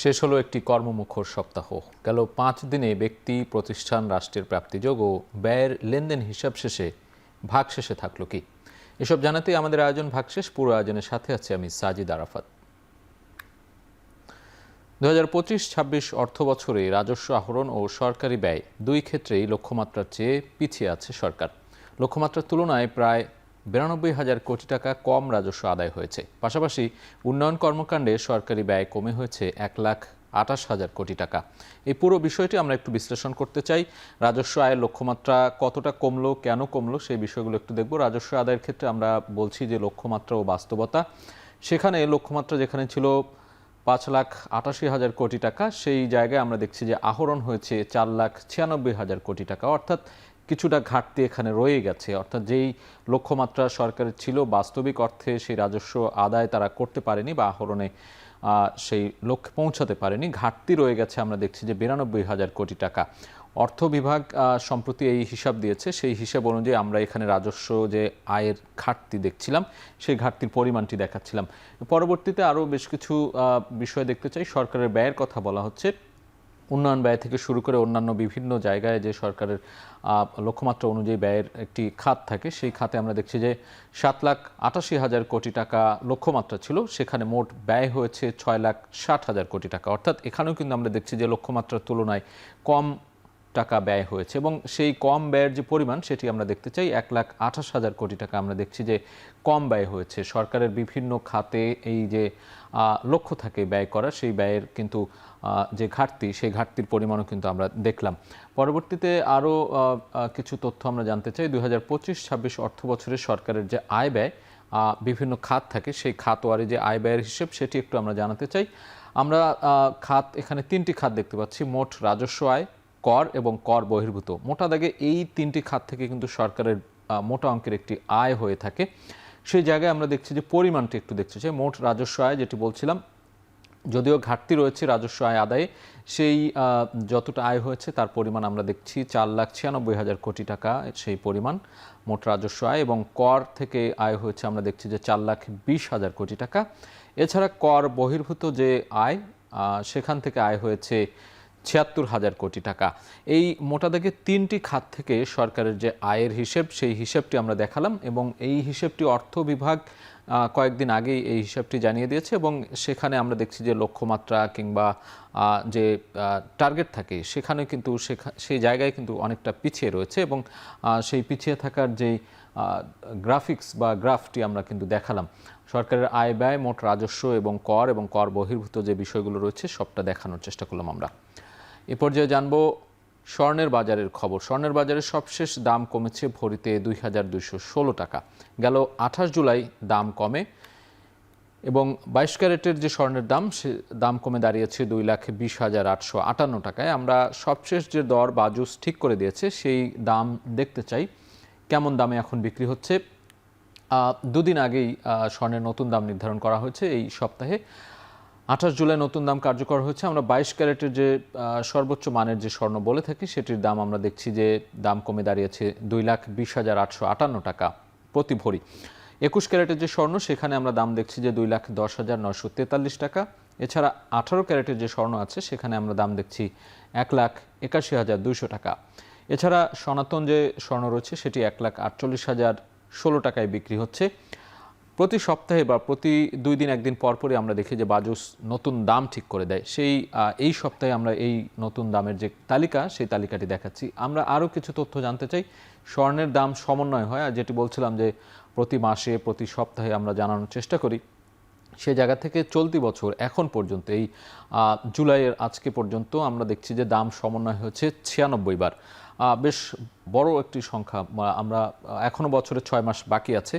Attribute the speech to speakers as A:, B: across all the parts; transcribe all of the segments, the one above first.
A: শেষ হলো একটি কর্মমুখর সপ্তাহ। গেল 5 দিনে ব্যক্তি, প্রতিষ্ঠান, রাষ্ট্রের প্রাপ্তিযোগ ও ব্যয়ের লেনদেন হিসাব শেষে ভাগশেষে থাকলো কি? এসব জানাতেই আমাদের আয়োজন ভাগশেষ। পুরো আয়োজনের সাথে আছে আমি সাজিদ আরাফাত। 2025-26 অর্থ বছরে রাজস্ব আহরণ ও সরকারি ব্যয় দুই ক্ষেত্রেই লক্ষ্যমাত্রার চেয়ে পিছিয়ে আছে সরকার। লক্ষ্যমাত্রার তুলনায় প্রায় 92,000 কোটি টাকা কম রাজস্ব আদায় হয়েছে। পাশাপাশি উন্নয়ন কর্মকাণ্ডে সরকারি ব্যয় কমে হয়েছে 1,28,000 কোটি টাকা। এই পুরো বিষয়টি আমরা একটু বিশ্লেষণ করতে চাই। রাজস্ব আয়ের লক্ষ্যমাত্রা কতটা কমলো, কেন কমলো, সেই বিষয়গুলো একটু দেখব। রাজস্ব আদায়ের ক্ষেত্রে আমরা বলছি যে লক্ষ্যমাত্রা ও বাস্তবতা, সেখানে লক্ষ্যমাত্রা যেখানে ছিল 5,88,000 কোটি টাকা, সেই জায়গায় আমরা দেখছি যে আহরণ হয়েছে 4,96,000 কোটি টাকা, অর্থাৎ কিছুটা ঘাটতি এখানে রয়ে গেছে। অর্থাৎ যেই লক্ষ্যমাত্রা সরকারের ছিল, বাস্তবিক অর্থে সেই রাজস্ব আদায় তারা করতে পারেনি বা আহরণে সেই লক্ষ্যে পৌঁছাতে পারেনি, ঘাটতি রয়ে গেছে। আমরা দেখছি যে 92,000 কোটি টাকা। অর্থ বিভাগ সম্প্রতি এই হিসাব দিয়েছে, সেই হিসাব অনুযায়ী আমরা এখানে রাজস্ব যে আয়ের ঘাটতি দেখছিলাম, সেই ঘাটতির পরিমাণটি দেখাচ্ছিলাম। পরবর্তীতে আরও বেশ কিছু বিষয় দেখতে চাই। সরকারের ব্যয়ের কথা বলা হচ্ছে, উন্নয়ন ব্যয় থেকে শুরু করে অন্যান্য বিভিন্ন জায়গায় যে সরকারের লক্ষ্যমাত্রা অনুযায়ী ব্যয়ের একটি খাত থাকে, সেই খাতে আমরা দেখছি যে 7,88,000 কোটি টাকা লক্ষ্যমাত্রা ছিল, সেখানে মোট ব্যয় হয়েছে 6,60,000 কোটি টাকা। অর্থাৎ এখানেও কিন্তু আমরা দেখছি যে লক্ষ্যমাত্রার তুলনায় কম টাকা ব্যয় হয়েছে, এবং সেই কম ব্যয়ের যে পরিমাণ সেটি আমরা দেখতে চাই। 1,28,000 কোটি টাকা আমরা দেখছি যে কম ব্যয় হয়েছে। সরকারের বিভিন্ন খাতে এই যে লক্ষ্য থাকে ব্যয় করা, সেই ব্যয়ের কিন্তু যে ঘাটতি, সেই ঘাটতির পরিমাণও কিন্তু আমরা দেখলাম। পরবর্তীতে আরও কিছু তথ্য আমরা জানতে চাই। 2025-26 অর্থ বছরে সরকারের যে আয় ব্যয়, বিভিন্ন খাত থাকে, সেই খাতওয়ারি যে আয় ব্যয়ের হিসেব, সেটি একটু আমরা জানাতে চাই। আমরা খাত, এখানে 3টি খাত দেখতে পাচ্ছি। মোট রাজস্ব আয়, কর এবং কর বহির্ভূত। মোটা দাগে এই 3টি খাত থেকে কিন্তু সরকারের মোটা অঙ্কের একটি আয় হয়ে থাকে। সেই জায়গায় আমরা দেখছি যে পরিমাণটি একটু দেখতে চাই। মোট রাজস্ব আয় যেটি বলছিলাম, যদিও ঘাটতি রয়েছে রাজস্ব আয় আদায়ে, সেই যতটা আয় হয়েছে তার পরিমাণ আমরা দেখছি 4,96,000 কোটি টাকা, সেই পরিমাণ মোট রাজস্ব আয়। এবং কর থেকে আয় হয়েছে আমরা দেখছি যে 4,20,000 কোটি টাকা। এছাড়া কর বহির্ভূত যে আয়, সেখান থেকে আয় হয়েছে 76,000 কোটি টাকা। এই মোটা দাগে 3টি খাত থেকে সরকারের যে আয়ের হিসেব, সেই হিসেবটি আমরা দেখালাম, এবং এই হিসেবটি অর্থ বিভাগ কয়েকদিন আগেই এই হিসাবটি জানিয়ে দিয়েছে, এবং সেখানে আমরা দেখছি যে লক্ষ্যমাত্রা কিংবা যে টার্গেট থাকে, সেখানে কিন্তু সেই জায়গায় কিন্তু অনেকটা পিছিয়ে রয়েছে, এবং সেই পিছিয়ে থাকার যেই গ্রাফিক্স বা গ্রাফটি আমরা কিন্তু দেখালাম। সরকারের আয় ব্যয়, মোট রাজস্ব এবং কর বহির্ভূত যে বিষয়গুলো রয়েছে, সবটা দেখানোর চেষ্টা করলাম আমরা। এ পর্যায়ে জানবো স্বর্ণের বাজারের খবর। স্বর্ণের বাজারে সবশেষ দাম কমেছে ভরিতে 2,216 টাকা। গেল 28 জুলাই দাম কমে, এবং 22 ক্যারেটের যে স্বর্ণের দাম, সে দাম কমে দাঁড়িয়েছে 2,20,858 টাকায়। আমরা সবশেষ যে দর বাজুস ঠিক করে দিয়েছে, সেই দাম দেখতে চাই কেমন দামে এখন বিক্রি হচ্ছে। দুদিন আগেই স্বর্ণের নতুন দাম নির্ধারণ করা হয়েছে। এই সপ্তাহে 28 জুলাই নতুন দাম কার্যকর হয়েছে। আমরা 22 ক্যারেটের যে সর্বোচ্চ মানের যে স্বর্ণ বলে থাকি, সেটির দাম আমরা দেখছি যে দাম কমে দাঁড়িয়েছে 2,20,858 টাকা প্রতি ভরি। 21 ক্যারেটের যে স্বর্ণ, সেখানে আমরা দাম দেখছি যে 2,10,943 টাকা। এছাড়া 18 ক্যারেটের যে স্বর্ণ আছে, সেখানে আমরা দাম দেখছি 1,81,200 টাকা। এছাড়া সনাতন যে স্বর্ণ রয়েছে, সেটি 1,48,016 টাকায় বিক্রি হচ্ছে। প্রতি সপ্তাহে বা প্রতি 2 দিন 1 দিন পরপরই আমরা দেখি যে বাজুস নতুন দাম ঠিক করে দেয়। এই সপ্তাহে আমরা এই নতুন দামের যে তালিকা, সেই তালিকাটি দেখাচ্ছি। আমরা আরও কিছু তথ্য জানতে চাই। স্বর্ণের দাম সমন্বয় হয়, আর যেটি বলছিলাম যে প্রতি মাসে, প্রতি সপ্তাহে আমরা জানানোর চেষ্টা করি, সে জায়গা থেকে চলতি বছর এখন পর্যন্ত, এই জুলাইয়ের আজকে পর্যন্ত আমরা দেখছি যে দাম সমন্বয় হচ্ছে 96 বার। বেশ বড় একটি সংখ্যা। আমরা এখনও বছরের 6 মাস বাকি আছে,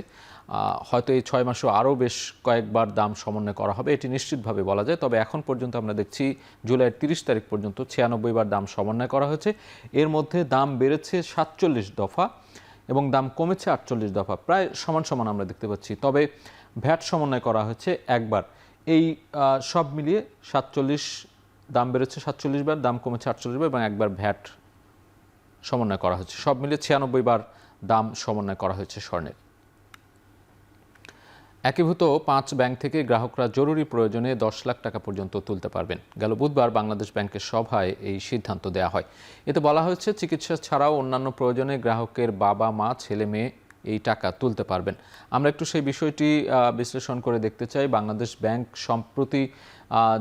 A: হয়তো এই 6 মাসেও আরও বেশ কয়েকবার দাম সমন্বয় করা হবে, এটি নিশ্চিতভাবে বলা যায়। তবে এখন পর্যন্ত আমরা দেখছি জুলাইয়ের 30 তারিখ পর্যন্ত 96 বার দাম সমন্বয় করা হয়েছে। এর মধ্যে দাম বেড়েছে 47 দফা এবং দাম কমেছে 48 দফা, প্রায় সমান সমান আমরা দেখতে পাচ্ছি। তবে ভ্যাট সমন্বয় করা হয়েছে একবার। এই সব মিলিয়ে 47 দাম বেড়েছে 47 বার, দাম কমেছে 48 বার, এবং একবার ভ্যাট সমন্বয় করা হয়েছে। সব মিলিয়ে 96 বার দাম সমন্বয় করা হয়েছে স্বর্ণের। একীভূত 5 ব্যাংক থেকে গ্রাহকরা জরুরি প্রয়োজনে 10 লাখ টাকা পর্যন্ত তুলতে পারবেন। গেল বুধবার বাংলাদেশ ব্যাংকের সভায় এই সিদ্ধান্ত দেওয়া হয়। এতে বলা হয়েছে চিকিৎসা ছাড়াও অন্যান্য প্রয়োজনে গ্রাহকের বাবা মা ছেলে মেয়ে এই টাকা তুলতে পারবেন। আমরা একটু সেই বিষয়টি বিশ্লেষণ করে দেখতে চাই। বাংলাদেশ ব্যাংক সম্প্রতি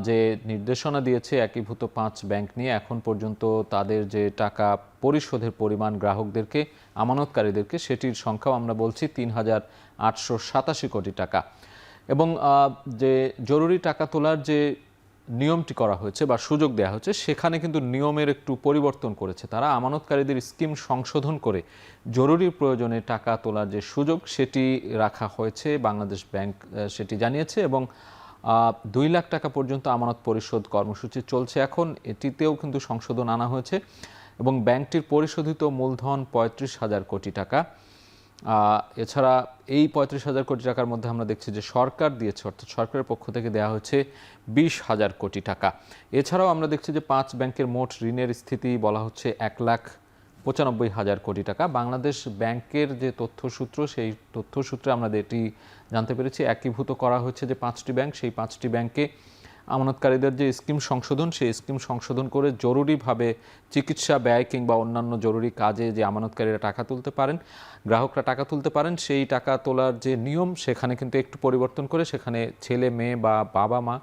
A: যে নির্দেশনা দিয়েছে একীভূত 5 ব্যাংক নিয়ে, এখন পর্যন্ত তাদের যে টাকা পরিশোধের পরিমাণ গ্রাহকদেরকে আমানতকারীদেরকে সেটির সংখ্যাও আমরা বলছি 3,887 কোটি টাকা। এবং যে জরুরি টাকা তোলার যে নিয়মটি করা হয়েছে বা সুযোগ দেওয়া হয়েছে সেখানে কিন্তু নিয়মের একটু পরিবর্তন করেছে তারা। আমানতকারীদের স্কিম সংশোধন করে জরুরি প্রয়োজনে টাকা তোলার যে সুযোগ সেটি রাখা হয়েছে। বাংলাদেশ ব্যাংক সেটি জানিয়েছে এবং 2 লাখ টাকা পর্যন্ত আমানত পরিশোধ কর্মসূচি চলছে এখন। এটিতেও কিন্তু সংশোধন আনা হয়েছে এবং ব্যাংকটির পরিশোধিত মূলধন 35,000 কোটি টাকা। এছাড়া এই 35,000 কোটি টাকার মধ্যে আমরা দেখছি যে সরকার দিয়েছে, অর্থাৎ সরকারের পক্ষ থেকে দেওয়া হয়েছে 20,000 কোটি টাকা। এছাড়াও আমরা দেখছি যে 5 ব্যাংকের মোট ঋণের স্থিতি বলা হচ্ছে 1,95,000 কোটি টাকা। বাংলাদেশ ব্যাংকের যে তথ্যসূত্র, সেই তথ্যসূত্রে আমরা এটি জানতে পেরেছি একীভূত করা হয়েছে যে 5টি ব্যাংক, সেই 5টি ব্যাংকে আমানতকারীদের যে স্কিম সংশোধন, সেই স্কিম সংশোধন করে জরুরিভাবে চিকিৎসা ব্যয় কিংবা অন্যান্য জরুরি কাজে যে আমানতকারীরা টাকা তুলতে পারেন, গ্রাহকরা টাকা তুলতে পারেন, সেই টাকা তোলার যে নিয়ম সেখানে কিন্তু একটু পরিবর্তন করে সেখানে ছেলে মেয়ে বা বাবা মা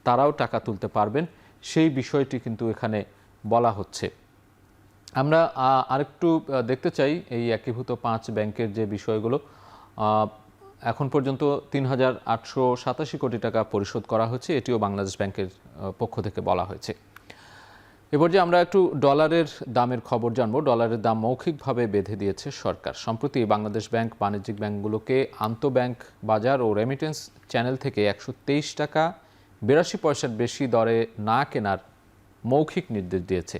A: তারাও টাকা তুলতে পারবেন, সেই বিষয়টি কিন্তু এখানে বলা হচ্ছে। আমরা আরেকটু দেখতে চাই এই একীভূত 5 ব্যাংকের যে বিষয়গুলো। এখন পর্যন্ত 3,887 কোটি টাকা পরিশোধ করা হয়েছে, এটিও বাংলাদেশ ব্যাংকের পক্ষ থেকে বলা হয়েছে। এবার যে আমরা একটু ডলারের দামের খবর জানবো। ডলারের দাম মৌখিকভাবে বেঁধে দিয়েছে সরকার। সম্প্রতি বাংলাদেশ ব্যাংক বাণিজ্যিক ব্যাংকগুলোকে আন্তঃব্যাংক বাজার ও রেমিটেন্স চ্যানেল থেকে 123 টাকা 82 পয়সার বেশি দরে না কেনার মৌখিক নির্দেশ দিয়েছে।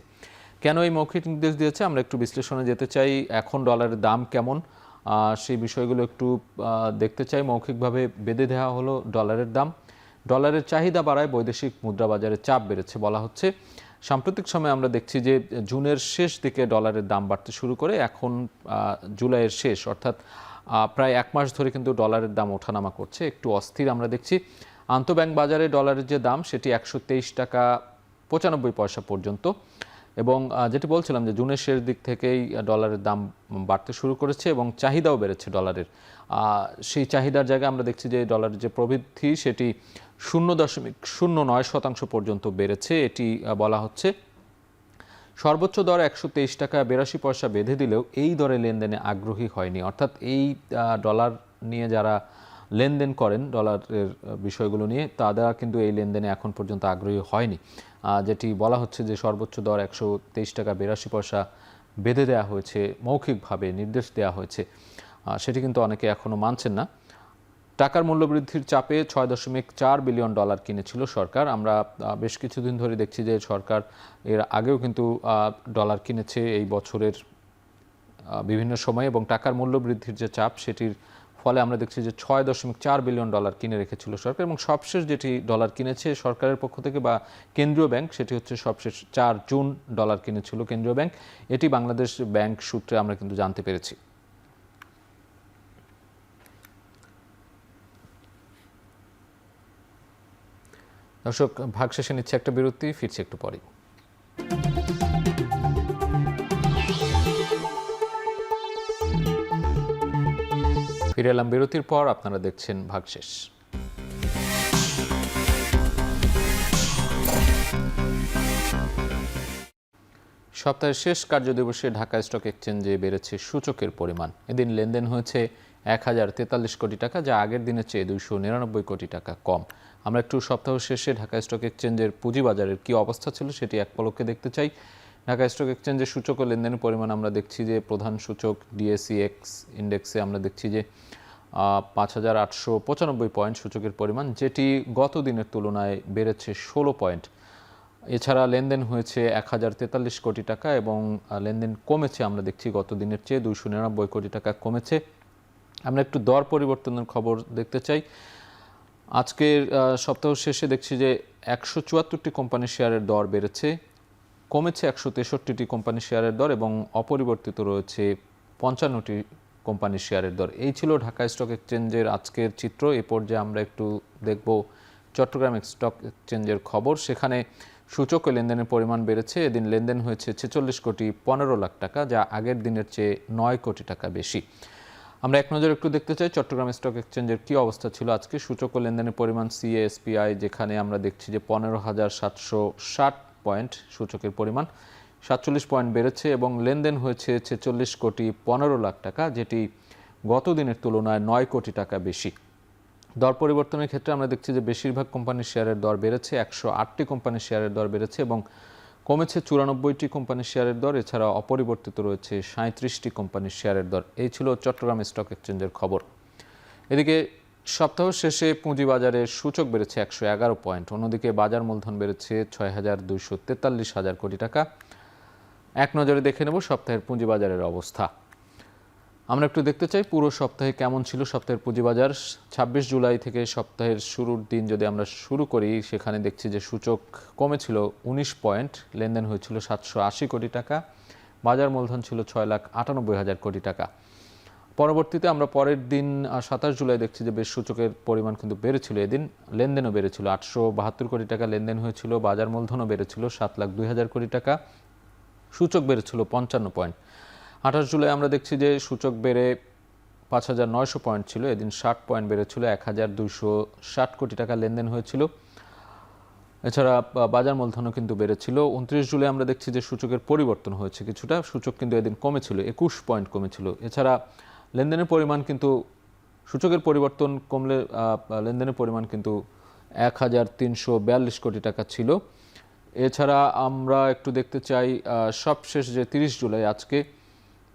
A: কেন এই মৌখিক নির্দেশ দিয়েছে আমরা একটু বিশ্লেষণে যেতে চাই। এখন ডলারের দাম কেমন সেই বিষয়গুলো একটু দেখতে চাই। মৌখিকভাবে বেঁধে দেওয়া হলো ডলারের দাম। ডলারের চাহিদা বাড়ায় বৈদেশিক মুদ্রা বাজারে চাপ বেড়েছে বলা হচ্ছে। সাম্প্রতিক সময়ে আমরা দেখছি যে জুনের শেষ দিকে ডলারের দাম বাড়তে শুরু করে এখন জুলাইয়ের শেষ, অর্থাৎ প্রায় 1 মাস ধরে কিন্তু ডলারের দাম ওঠানামা করছে, একটু অস্থির আমরা দেখছি। আন্তঃব্যাংক বাজারে ডলারের যে দাম সেটি 123 টাকা 95 পয়সা পর্যন্ত। এবং যেটি বলছিলাম যে জুনের শেষ দিক থেকেই ডলারের দাম বাড়তে শুরু করেছে এবং চাহিদাও বেড়েছে ডলারের। সেই চাহিদার জায়গায় আমরা দেখছি যে ডলারের যে প্রবৃদ্ধি সেটি 0.09% পর্যন্ত বেড়েছে। এটি বলা হচ্ছে। সর্বোচ্চ দর 123 টাকা 82 পয়সা বেঁধে দিলেও এই দরে লেনদেনে আগ্রহী হয়নি, অর্থাৎ এই ডলার নিয়ে যারা লেনদেন করেন ডলারের বিষয়গুলো নিয়ে তারা কিন্তু এই লেনদেনে এখন পর্যন্ত আগ্রহী হয়নি। যেটি বলা হচ্ছে যে সর্বোচ্চ দর 123 টাকা 82 পয়সা বেঁধে দেওয়া হয়েছে, মৌখিকভাবে নির্দেশ দেওয়া হয়েছে, সেটি কিন্তু অনেকে এখনও মানছেন না। টাকার মূল্যবৃদ্ধির চাপে 6.4 বিলিয়ন ডলার কিনেছিল সরকার। আমরা বেশ কিছুদিন ধরে দেখছি যে সরকার এর আগেও কিন্তু ডলার কিনেছে এই বছরের বিভিন্ন সময়ে এবং টাকার মূল্যবৃদ্ধির যে চাপ সেটির ফলে আমরা দেখছি যে 6.4 বিলিয়ন ডলার কিনে রেখেছিল সরকার এবং সবশেষ যেটি ডলার কিনেছে সরকারের পক্ষ থেকে বা কেন্দ্রীয় ব্যাংক সেটি হচ্ছে সবশেষ 4 জুন ডলার কিনেছিল কেন্দ্রীয় ব্যাংক। এটি বাংলাদেশ ব্যাংক সূত্রে আমরা কিন্তু জানতে পেরেছি। দর্শক, ভাগ শেষে নিচ্ছে একটা বিরতি, ফিরছে একটু পরে। ফিরে এলাম বিরতির পর, আপনারা দেখছেন ভাগশেষ। সপ্তাহের শেষ কার্যদিবসে ঢাকা স্টক এক্সচেঞ্জে বেড়েছে সূচকের পরিমাণ। এদিন লেনদেন হয়েছে 1,043 কোটি টাকা, যা আগের দিনের চেয়ে 299 কোটি টাকা কম। আমরা একটু সপ্তাহ শেষে ঢাকা স্টক এক্সচেঞ্জের পুঁজিবাজারের কি অবস্থা ছিল সেটি এক পলকে দেখতে চাই। ঢাকা স্টক এক্সচেঞ্জের সূচক ও লেনদেনের পরিমাণ আমরা দেখছি যে প্রধান সূচক ডিএসইএক্স ইন্ডেক্সে আমরা দেখছি যে 5,895 পয়েন্ট সূচকের পরিমাণ, যেটি গত দিনের তুলনায় বেড়েছে 16 পয়েন্ট। এছাড়া লেনদেন হয়েছে 1,043 কোটি টাকা এবং লেনদেন কমেছে আমরা দেখছি গত দিনের চেয়ে 299 কোটি টাকা কমেছে। আমরা একটু দর পরিবর্তনের খবর দেখতে চাই। আজকের সপ্তাহ শেষে দেখছি যে 174টি কোম্পানির শেয়ারের দর বেড়েছে, কমেছে 163টি কোম্পানির শেয়ারের দর এবং অপরিবর্তিত রয়েছে 55টি কোম্পানির শেয়ারের দর। এই ছিল ঢাকা স্টক এক্সচেঞ্জের আজকের চিত্র। এ পর্যায়ে আমরা একটু দেখব চট্টগ্রাম স্টক এক্সচেঞ্জের খবর। সেখানে সূচক ও লেনদেনের পরিমাণ বেড়েছে। এদিন লেনদেন হয়েছে 46,15,00,000 টাকা, যা আগের দিনের চেয়ে 9 কোটি টাকা বেশি। আমরা এক নজর একটু দেখতে চাই চট্টগ্রাম স্টক এক্সচেঞ্জের কি অবস্থা ছিল আজকে। সূচক ও লেনদেনের পরিমাণ সিএএসপিআই, যেখানে আমরা দেখছি যে 15,760 পয়েন্ট সূচকের পরিমাণ, 47 পয়েন্ট বেড়েছে এবং লেনদেন হয়েছে 46,15,00,000 টাকা, যেটি গত দিনের তুলনায় 9 কোটি টাকা বেশি। দর পরিবর্তনের ক্ষেত্রে আমরা দেখছি যে বেশিরভাগ কোম্পানির শেয়ারের দর বেড়েছে, 108টি কোম্পানির শেয়ারের দর বেড়েছে এবং কমেছে 94টি কোম্পানির শেয়ারের দর। এছাড়া অপরিবর্তিত রয়েছে 37টি কোম্পানির শেয়ারের দর। এই ছিল চট্টগ্রাম স্টক এক্সচেঞ্জের খবর। এদিকে সপ্তাহ শেষে পুঁজিবাজারে সূচক বেড়েছে 111 পয়েন্ট, অন্যদিকে বাজার মূলধন বেড়েছে 6,243 কোটি টাকা। এক নজরে দেখে নেব সপ্তাহের পুঁজিবাজারের অবস্থা। আমরা একটু দেখতে চাই পুরো সপ্তাহে কেমন ছিল সপ্তাহের পুঁজিবাজার। 26 জুলাই থেকে সপ্তাহের শুরুর দিন যদি আমরা শুরু করি, সেখানে দেখছি যে সূচক কমেছিল 19 পয়েন্ট, লেনদেন হয়েছিল 780 কোটি টাকা, বাজার মূলধন ছিল 6,98,000 কোটি টাকা। পরবর্তীতে আমরা পরের দিন 27 জুলাই দেখছি যে বেশ সূচকের পরিমাণ কিন্তু বেড়েছিল, এদিন লেনদেনও বেড়েছিল, 872 কোটি টাকা লেনদেন হয়েছিল, বাজার মূলধনও বেড়েছিল 7,02,000 কোটি টাকা, সূচক বেড়েছিল 55 পয়েন্ট। 28 জুলাই আমরা দেখছি যে সূচক বেড়ে 5,900 পয়েন্ট ছিল, এদিন 60 পয়েন্ট বেড়েছিল, 1,260 কোটি টাকা লেনদেন হয়েছিল। এছাড়া বাজার মূলধনও কিন্তু বেড়েছিল। 29 জুলাই আমরা দেখছি যে সূচকের পরিবর্তন হয়েছে কিছুটা, সূচক কিন্তু এদিন কমেছিল, 21 পয়েন্ট কমেছিল। এছাড়া লেনদেনের পরিমাণ কিন্তু সূচকের পরিবর্তন কমলে লেনদেনের পরিমাণ কিন্তু 1,342 কোটি টাকা ছিল। এছাড়া আমরা একটু দেখতে চাই সবশেষ যে 30 জুলাই আজকে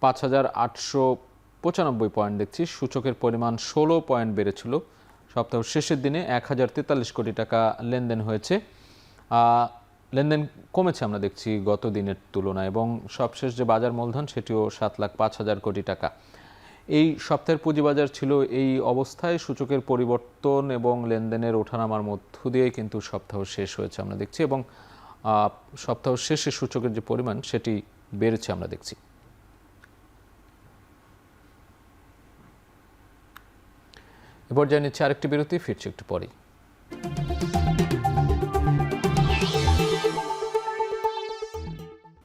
A: 5,895 পয়েন্ট দেখছি, সূচকের পরিমাণ 16 পয়েন্ট বেড়েছিল। সপ্তাহ শেষের দিনে 1,043 কোটি টাকা লেনদেন হয়েছে, লেনদেন কমেছে আমরা দেখছি গত দিনের তুলনায়, এবং সবশেষ যে বাজার মূলধন সেটিও 7,05,000 কোটি টাকা। এই সপ্তাহের পুঁজিবাজার ছিল এই অবস্থায়। সূচকের পরিবর্তন এবং লেনদেনের ওঠানামার মধ্য দিয়েই কিন্তু সপ্তাহ শেষ হয়েছে আমরা দেখছি, এবং সপ্তাহ শেষে সূচকের যে পরিমাণ সেটি বেড়েছে আমরা দেখছি। এ পর্যায়ে নিচ্ছে আরেকটি বিরতি, ফিরছি একটু পরেই।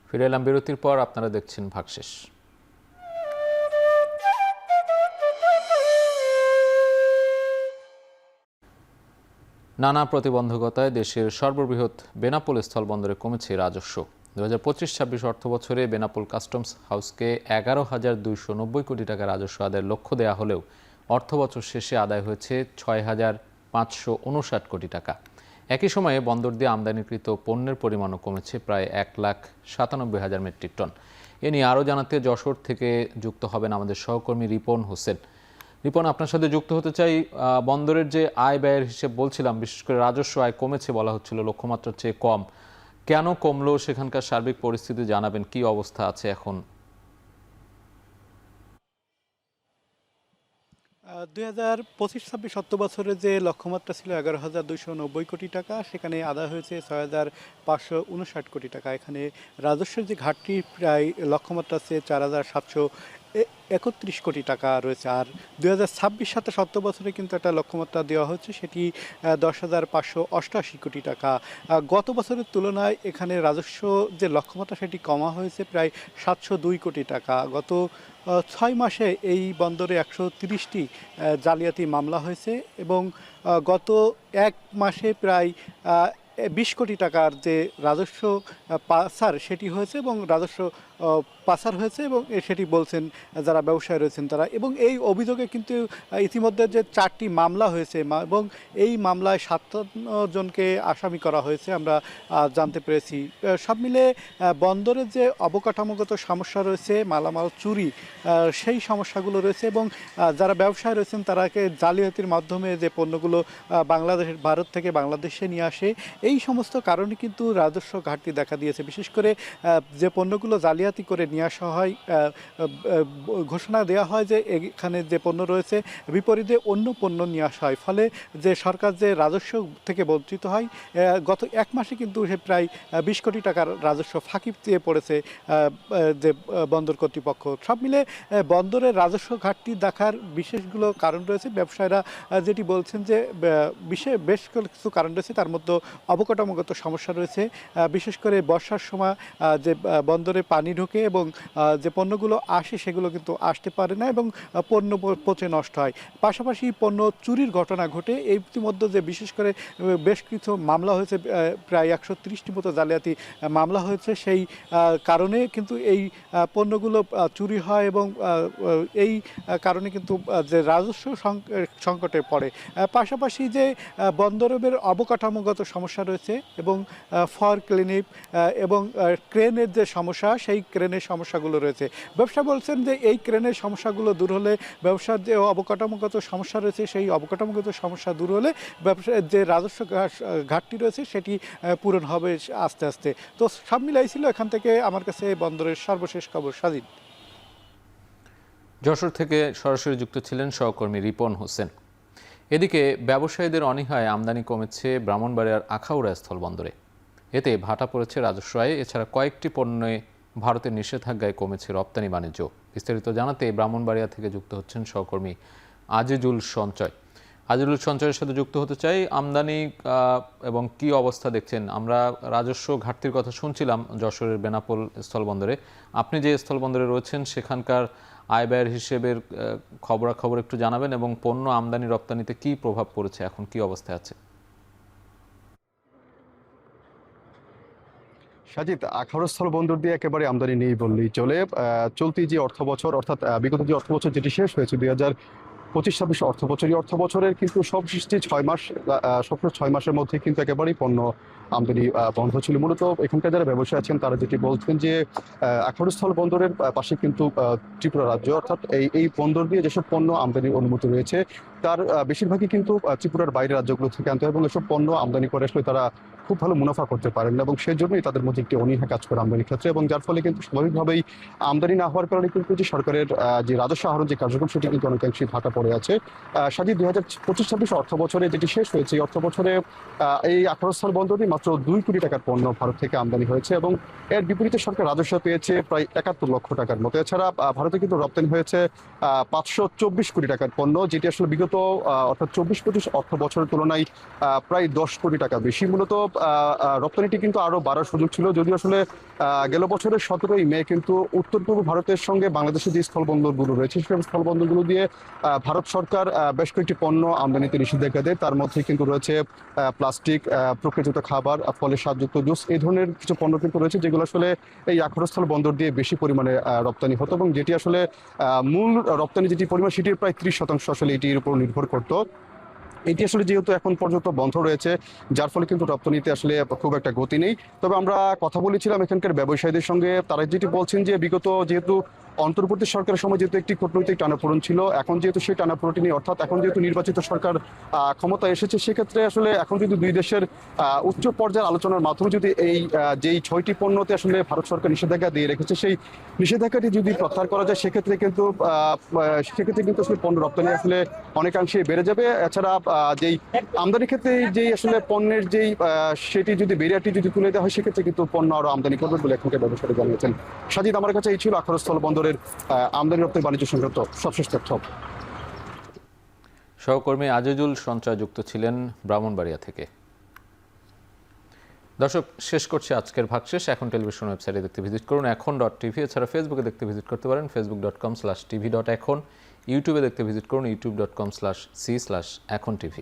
A: ফিরে এলাম বিরতির পর, আপনারা দেখছেন ভাগশেষ। নানা প্রতিবন্ধকতায় দেশের সর্ববৃহৎ বেনাপোল স্থলবন্দরে কমেছে রাজস্ব। 2025-26 অর্থ বছরে বেনাপোল কাস্টমস হাউসকে 11,290 কোটি টাকা রাজস্ব আদায়ের লক্ষ্য দেওয়া হলেও অর্থবছর শেষে আদায় হয়েছে 6,559 কোটি টাকা। একই সময়ে বন্দর দিয়ে আমদানিকৃত পণ্যের পরিমাণও কমেছে প্রায় 1,97,000 মেট্রিক টন। এ নিয়ে আরও জানাতে যশোর থেকে যুক্ত হবেন আমাদের সহকর্মী রিপন হোসেন। রিপন, আপনার সাথে যুক্ত হতে চাই। বন্দরের যে আয় ব্যয়ের হিসেব বলছিলাম, বিশেষ করে রাজস্ব আয় কমেছে বলা হচ্ছিল, লক্ষ্যমাত্রার চেয়ে কম। কেন কমলো, সেখানকার সার্বিক পরিস্থিতি জানাবেন, কি অবস্থা আছে এখন?
B: 2025-26 অর্থ বছরে যে লক্ষ্যমাত্রা ছিল 11,290 কোটি টাকা, সেখানে আদায় হয়েছে 6,559 কোটি টাকা। এখানে রাজস্বের যে ঘাটতি প্রায় লক্ষ্যমাত্রা আছে 4,731 কোটি টাকা রয়েছে। আর 2026-27 অর্থ বছরে কিন্তু একটা লক্ষ্যমাত্রা দেওয়া হচ্ছে, সেটি 10,588 কোটি টাকা। গত বছরের তুলনায় এখানে রাজস্ব যে লক্ষ্যমাত্রা সেটি কমা হয়েছে প্রায় 702 কোটি টাকা। গত 6 মাসে এই বন্দরে 130টি জালিয়াতি মামলা হয়েছে এবং গত 1 মাসে প্রায় 20 কোটি টাকার যে রাজস্ব পাচার সেটি হয়েছে, এবং রাজস্ব পাচার হয়েছে, এবং সেটি বলছেন যারা ব্যবসায়ী রয়েছেন তারা। এবং এই অভিযোগে কিন্তু ইতিমধ্যে যে 4টি মামলা হয়েছে এবং এই মামলায় 57 জনকে আসামি করা হয়েছে আমরা জানতে পেরেছি। সব মিলে বন্দরের যে অবকাঠামোগত সমস্যা রয়েছে, মালামাল চুরি, সেই সমস্যাগুলো রয়েছে, এবং যারা ব্যবসায়ী রয়েছেন তারাকে জালিয়াতির মাধ্যমে যে পণ্যগুলো ভারত থেকে বাংলাদেশে নিয়ে আসে, এই সমস্ত কারণে কিন্তু রাজস্ব ঘাটতি দেখা দিয়েছে। বিশেষ করে যে পণ্যগুলো জালিয়াতি করে নিয়ে আসা হয়, ঘোষণা দেওয়া হয় যে এখানে যে পণ্য রয়েছে বিপরীতে অন্য পণ্য নিয়ে আসা হয়, ফলে যে সরকার যে রাজস্ব থেকে বঞ্চিত হয়। গত এক মাসে কিন্তু সে প্রায় 20 কোটি টাকার রাজস্ব ফাঁকি দিয়ে পড়েছে যে বন্দর কর্তৃপক্ষ। সব মিলে বন্দরের রাজস্ব ঘাটতি দেখার বিশেষগুলো কারণ রয়েছে। ব্যবসায়ীরা যেটি বলছেন যে বেশ কিছু কারণ রয়েছে, তার মধ্যে অবকাঠামোগত সমস্যা রয়েছে। বিশেষ করে বর্ষার সময় যে বন্দরে পানি ঢোকে এবং যে পণ্যগুলো আসে সেগুলো কিন্তু আসতে পারে না এবং পণ্য পচে নষ্ট হয়। পাশাপাশি পণ্য চুরির ঘটনা ঘটে। এই ইতিমধ্যে যে বিশেষ করে বেশ কিছু মামলা হয়েছে, প্রায় 130টি মতো জালিয়াতি মামলা হয়েছে। সেই কারণে কিন্তু এই পণ্যগুলো চুরি হয় এবং এই কারণে কিন্তু যে রাজস্ব সংকটে পড়ে। পাশাপাশি যে বন্দরের অবকাঠামোগত সমস্যা রয়েছে এবং ফর ক্লিনিক এবং ক্রেনের যে সমস্যা, সেই ক্রেনের সমস্যাগুলো রয়েছে। ব্যবসা বলছেন যে এই ক্রেনের সমস্যাগুলো দূর হলে, ব্যবসার যে অবকাঠামোগত সমস্যা রয়েছে সেই অবকাঠামোগত সমস্যা দূর হলে ব্যবসার যে রাজস্ব ঘাটতি রয়েছে সেটি পূরণ হবে আস্তে আস্তে। তো সব মিলাই ছিল এখান থেকে আমার কাছে বন্দরের সর্বশেষ খবর। সাজিদ।
A: যশোর থেকে সরাসরি যুক্ত ছিলেন সহকর্মী রিপন হোসেন। এদিকে ব্যবসায়ীদের অনীহায় আমদানি কমেছে ব্রাহ্মণবাড়িয়ার আখাউড়া স্থলবন্দরে। এতে ভাটা পড়েছে রাজস্ব আয়ে। এছাড়া কয়েকটি পণ্যে ভারতের নিষেধাজ্ঞায় কমেছে রপ্তানি বাণিজ্য। বিস্তারিত জানাতে ব্রাহ্মণবাড়িয়া থেকে যুক্ত হচ্ছেন সহকর্মী আজিজুল সঞ্চয়। আজিজুল সঞ্চয়ের সাথে যুক্ত হতে চাই। আমদানি এবং কি অবস্থা দেখছেন? আমরা রাজস্ব ঘাটতির কথা শুনছিলাম যশোরের বেনাপোল স্থলবন্দরে। আপনি যে স্থলবন্দরে রয়েছেন সেখানকার আয় ব্যয়ের হিসেবের খবরাখবর একটু জানাবেন এবং পণ্য আমদানি রপ্তানিতে কি প্রভাব পড়েছে, এখন কি অবস্থায় আছে?
C: সাজিদ, আখাউড়া স্থল বন্দর দিয়ে একেবারে আমদানি নেই বললেই চলে। চলতি যে অর্থ বছর, অর্থাৎ বিগত যে অর্থ বছর যেটি শেষ হয়েছে 2025-26 অর্থ বছর, এই অর্থ বছরের কিন্তু সবশেষটি 6 মাসের মধ্যে কিন্তু একেবারেই পণ্য আমদানি বন্ধ ছিল। মূলত এখানকার যারা ব্যবসায়ী আছেন তারা যেটি বলছেন যে আখাউড়া স্থল বন্দরের পাশে কিন্তু ত্রিপুরা রাজ্য, অর্থাৎ এই বন্দর দিয়ে যেসব পণ্য আমদানির অনুমতি রয়েছে তার বেশিরভাগই কিন্তু ত্রিপুরার বাইরের রাজ্যগুলো থেকে আনতে হয় এবং এসব পণ্য আমদানি করে আসলে তারা খুব ভালো মুনাফা করতে পারেন না এবং সেই জন্যই তাদের মধ্যে একটি অনীহা কাজ করে আমদানির ক্ষেত্রে, এবং যার ফলে কিন্তু স্বাভাবিকভাবেই আমদানি না হওয়ার কারণে কিন্তু যে সরকারের যে রাজস্ব আহরণ যে কার্যক্রম সেটি কিন্তু অনেকাংশেই ভাটা পড়ে আছে। সাজিদ, 2025-26 অর্থ বছরে যেটি শেষ হয়েছে, এই অর্থ বছরে এই আখাউড়া স্থল বন্দরে মাত্র 2 কোটি টাকার পণ্য ভারত থেকে আমদানি হয়েছে এবং এর বিপরীতে সরকার রাজস্ব পেয়েছে প্রায় 71 লক্ষ টাকার মতো। এছাড়া ভারতে কিন্তু রপ্তানি হয়েছে 524 কোটি টাকার পণ্য, যেটি আসলে বিগত অর্থাৎ 24-25 অর্থ বছরের তুলনায় প্রায় 10 কোটি টাকা বেশি। মূলত রপ্তানিটি কিন্তু আরো বাড়ার সুযোগ ছিল, যদিও আসলে গেল বছরের 17ই মে কিন্তু উত্তর পূর্ব ভারতের সঙ্গে বাংলাদেশের যে স্থলবন্দরগুলো রয়েছে সেই স্থলবন্দরগুলো দিয়ে ভারত সরকার বেশ কয়েকটি পণ্য আমদানিতে নিষেধাজ্ঞা দেয়। তার মধ্যে কিন্তু রয়েছে প্লাস্টিক, প্রক্রিয়াজাত খাবার, ফলের স্বাদযুক্ত জুস, এই ধরনের কিছু পণ্য কিন্তু রয়েছে যেগুলো আসলে এই আখাউড়া স্থল বন্দর দিয়ে বেশি পরিমাণে রপ্তানি হতো এবং যেটি আসলে মূল রপ্তানি যেটি পরিমাণ সেটির প্রায় 30% আসলে এটির উপর নির্ভর করতো। এটি আসলে যেহেতু এখন পর্যন্ত বন্ধ রয়েছে, যার ফলে কিন্তু রপ্তানিতে আসলে খুব একটা গতি নেই। তবে আমরা কথা বলেছিলাম এখানকার ব্যবসায়ীদের সঙ্গে, তারা যেটি বলছেন যে বিগত যেহেতু অন্তর্বর্তী সরকারের সময় যেহেতু একটি কূটনৈতিক টানাপোড়েন ছিল, এখন যেহেতু সেই টানাপোড়েনটি নেই, অর্থাৎ এখন যেহেতু নির্বাচিত সরকার ক্ষমতা এসেছে, সেক্ষেত্রে আসলে এখন যদি দুই দেশের উচ্চ পর্যায়ের আলোচনার মাধ্যমে যদি এই যেই 6টি পণ্যতে আসলে ভারত সরকার নিষেধাজ্ঞা দিয়ে রেখেছে সেই নিষেধাজ্ঞাটি যদি প্রত্যাহার করা যায় সেক্ষেত্রে কিন্তু আসলে পণ্য রপ্তানি আসলে অনেকাংশে বেড়ে যাবে। এছাড়া যেই আমদানির ক্ষেত্রে যেই আসলে পণ্যের যেই সেটি যদি বেরিয়াটি যদি তুলে দেওয়া হয় সেক্ষেত্রে কিন্তু পণ্য আরো আমদানি করবে বলে এখানকার ব্যবসায়ী জানিয়েছেন। সাজিদ, আমার কাছে এই ছিল আখাউড়া স্থল বন্দরের আমদানি রপ্তানি বাণিজ্য সংক্রান্ত সবশেষ তথ্য।
A: সহকর্মী আজিজুল সঞ্চয় যুক্ত ছিলেন ব্রাহ্মণবাড়িয়া থেকে। দর্শক, শেষ করছি আজকের ভাগশেষ। এখন টেলিভিশন ওয়েবসাইটে দেখতে ভিজিট করুন এখন.tv। এছাড়া ফেসবুকে দেখতে ভিজিট করতে পারেন facebook.com/tv.এখন। ইউটিউবে দেখতে ভিজিট করুন youtube.com/c/echontv।